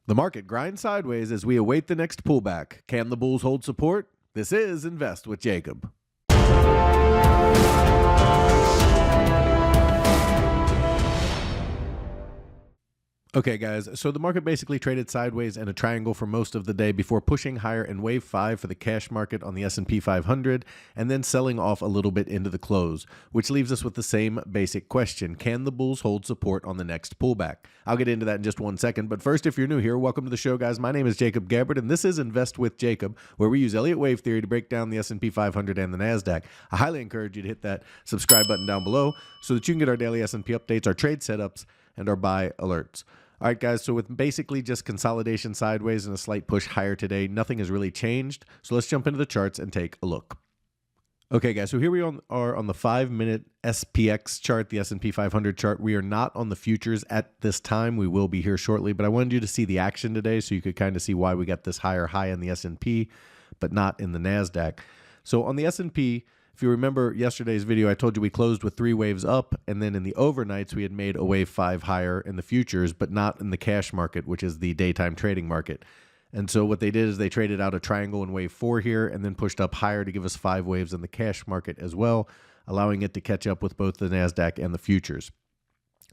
The market grinds sideways as we await the next pullback. Can the bulls hold support? This is Invest with Jacob. Okay, guys, so the market basically traded sideways in a triangle for most of the day before pushing higher in wave 5 for the cash market on the SP 500 and then selling off a little bit into the close, which leaves us with the same basic question. Can the bulls hold support on the next pullback? I'll get into that in just 1 second, but first, if you're new here, welcome to the show, guys. My name is Jacob Gabbard, and this is Invest with Jacob, where we use Elliott Wave Theory to break down the SP 500 and the NASDAQ. I highly encourage you to hit that subscribe button down below so that you can get our daily S&P updates, our trade setups, and our buy alerts. All right, guys, so with basically just consolidation sideways and a slight push higher today, nothing has really changed. So let's jump into the charts and take a look. Okay, guys, so here we are on the 5-minute SPX chart, the S&P 500 chart. We are not on the futures at this time. We will be here shortly, but I wanted you to see the action today so you could kind of see why we got this higher high in the S&P, but not in the NASDAQ. So on the S&P, if you remember yesterday's video, I told you we closed with 3 waves up, and then in the overnights, we had made a wave 5 higher in the futures, but not in the cash market, which is the daytime trading market. And so what they did is they traded out a triangle in wave 4 here and then pushed up higher to give us 5 waves in the cash market as well, allowing it to catch up with both the NASDAQ and the futures.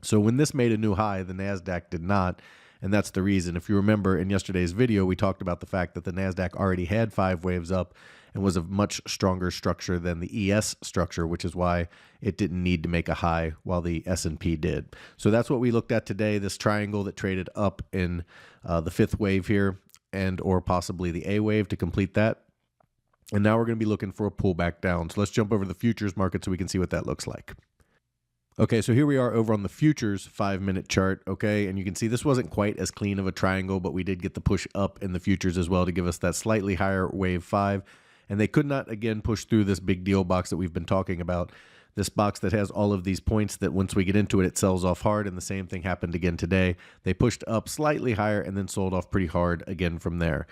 So when this made a new high, the NASDAQ did not. And that's the reason. If you remember in yesterday's video, we talked about the fact that the NASDAQ already had 5 waves up and was a much stronger structure than the ES structure, which is why it didn't need to make a high while the S&P did. So that's what we looked at today, this triangle that traded up in the 5th wave here and or possibly the A wave to complete that. And now we're going to be looking for a pullback down. So let's jump over to the futures market so we can see what that looks like. Okay, so here we are over on the futures 5-minute chart, okay, and you can see this wasn't quite as clean of a triangle, but we did get the push up in the futures as well to give us that slightly higher wave 5, and they could not, again, push through this big deal box that we've been talking about, this box that has all of these points that once we get into it, it sells off hard, and the same thing happened again today. They pushed up slightly higher and then sold off pretty hard again from there.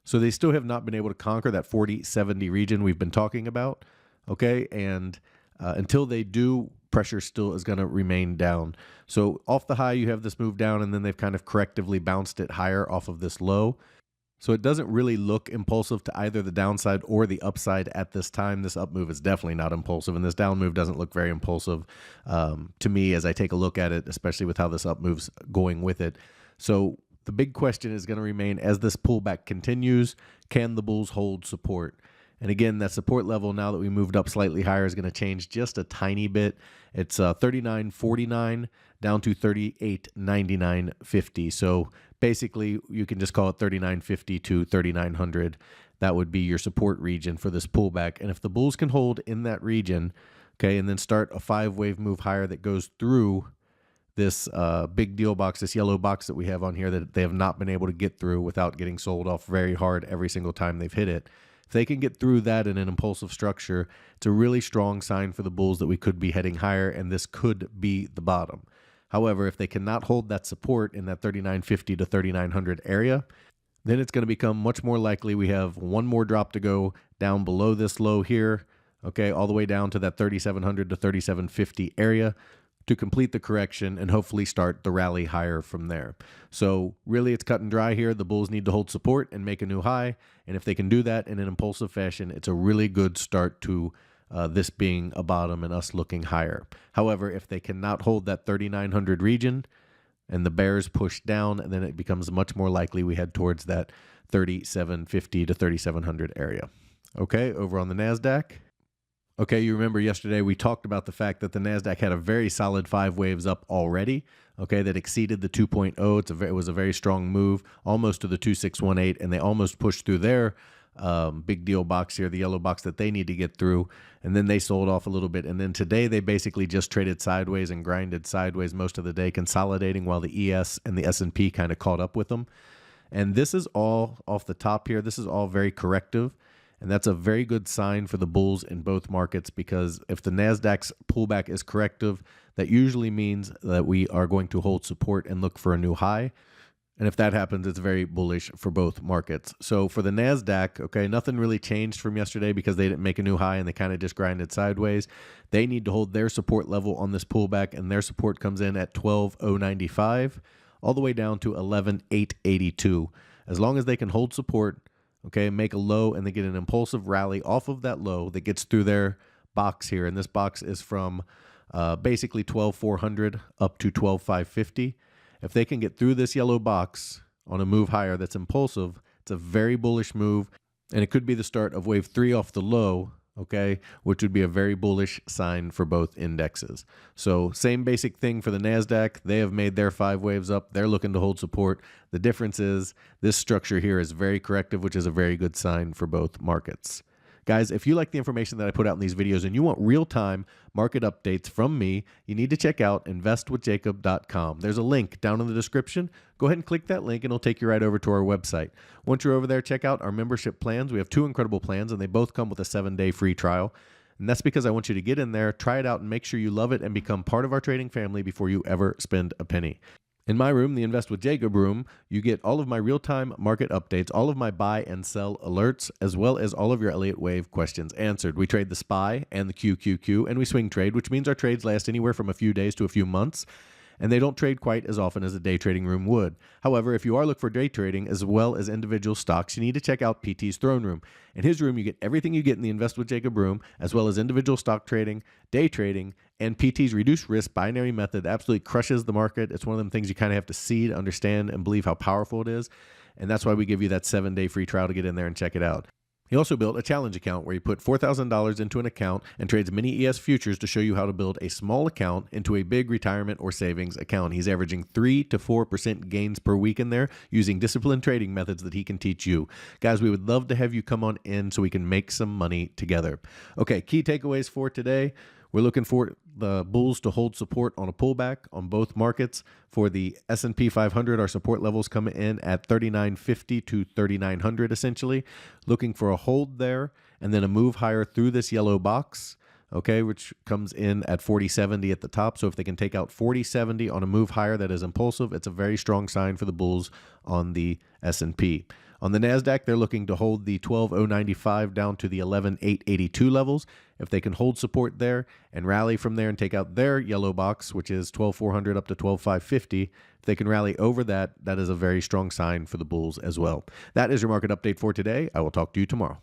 So they still have not been able to conquer that 40-70 region we've been talking about, okay, and until they do, pressure still is going to remain down. So off the high, you have this move down, and then they've kind of correctively bounced it higher off of this low. So it doesn't really look impulsive to either the downside or the upside at this time. This up move is definitely not impulsive, and this down move doesn't look very impulsive to me as I take a look at it, especially with how this up move's going with it. So the big question is going to remain, as this pullback continues, can the bulls hold support? And again, that support level, now that we moved up slightly higher, is going to change just a tiny bit. It's 39.49 down to 38.99.50. So basically, you can just call it 39.50 to 3900. That would be your support region for this pullback. And if the bulls can hold in that region, okay, and then start a 5-wave move higher that goes through this big deal box, this yellow box that we have on here that they have not been able to get through without getting sold off very hard every single time they've hit it. If they can get through that in an impulsive structure, it's a really strong sign for the bulls that we could be heading higher, and this could be the bottom. However, if they cannot hold that support in that 3950 to 3900 area, then it's going to become much more likely we have one more drop to go down below this low here, okay, all the way down to that 3700 to 3750 area to complete the correction and hopefully start the rally higher from there. So really, it's cut and dry here. The bulls need to hold support and make a new high, and if they can do that in an impulsive fashion, it's a really good start to this being a bottom and us looking higher. However, if they cannot hold that 3900 region and the bears push down, then it becomes much more likely we head towards that 3750 to 3700 area. Okay, over on the NASDAQ. Okay, you remember yesterday we talked about the fact that the NASDAQ had a very solid 5 waves up already, okay, that exceeded the 2.0. It was a very strong move, almost to the 2618, and they almost pushed through their big deal box here, the yellow box that they need to get through, and then they sold off a little bit. And then today they basically just traded sideways and grinded sideways most of the day, consolidating while the ES and the S&P kind of caught up with them. And this is all off the top here. This is all very corrective. And that's a very good sign for the bulls in both markets, because if the NASDAQ's pullback is corrective, that usually means that we are going to hold support and look for a new high. And if that happens, it's very bullish for both markets. So for the NASDAQ, okay, nothing really changed from yesterday because they didn't make a new high and they kind of just grinded sideways. They need to hold their support level on this pullback, and their support comes in at 12,095. all the way down to 11,882. As long as they can hold support, okay, make a low, and they get an impulsive rally off of that low that gets through their box here. And this box is from basically 12,400 up to 12,550. If they can get through this yellow box on a move higher that's impulsive, it's a very bullish move, and it could be the start of wave 3 off the low, okay, which would be a very bullish sign for both indexes. So same basic thing for the NASDAQ. They have made their 5 waves up. They're looking to hold support. The difference is this structure here is very corrective, which is a very good sign for both markets. Guys, if you like the information that I put out in these videos and you want real-time market updates from me, you need to check out investwithjacob.com. There's a link down in the description. Go ahead and click that link and it'll take you right over to our website. Once you're over there, check out our membership plans. We have 2 incredible plans and they both come with a 7-day free trial. And that's because I want you to get in there, try it out, and make sure you love it and become part of our trading family before you ever spend a penny. In my room, the Invest with Jacob room, you get all of my real-time market updates, all of my buy and sell alerts, as well as all of your Elliott Wave questions answered. We trade the SPY and the QQQ, and we swing trade, which means our trades last anywhere from a few days to a few months, and they don't trade quite as often as a day trading room would. However, if you are looking for day trading as well as individual stocks, you need to check out PT's Throne Room. In his room, you get everything you get in the Invest with Jacob room, as well as individual stock trading, day trading, and PT's reduced risk binary method absolutely crushes the market. It's one of them things you kind of have to see to understand and believe how powerful it is. And that's why we give you that 7-day free trial to get in there and check it out. He also built a challenge account where he put $4,000 into an account and trades mini ES futures to show you how to build a small account into a big retirement or savings account. He's averaging 3 to 4% gains per week in there using disciplined trading methods that he can teach you. Guys, we would love to have you come on in so we can make some money together. Okay, key takeaways for today. We're looking for the bulls to hold support on a pullback on both markets. For the S&P 500, our support levels come in at 3,950 to 3,900 essentially. Looking for a hold there and then a move higher through this yellow box, okay, which comes in at 4070 at the top. So if they can take out 4070 on a move higher that is impulsive, it's a very strong sign for the bulls on the S&P. On the NASDAQ, they're looking to hold the 12,095 down to the 11,882 levels. If they can hold support there and rally from there and take out their yellow box, which is 12,400 up to 12,550, if they can rally over that, that is a very strong sign for the bulls as well. That is your market update for today. I will talk to you tomorrow.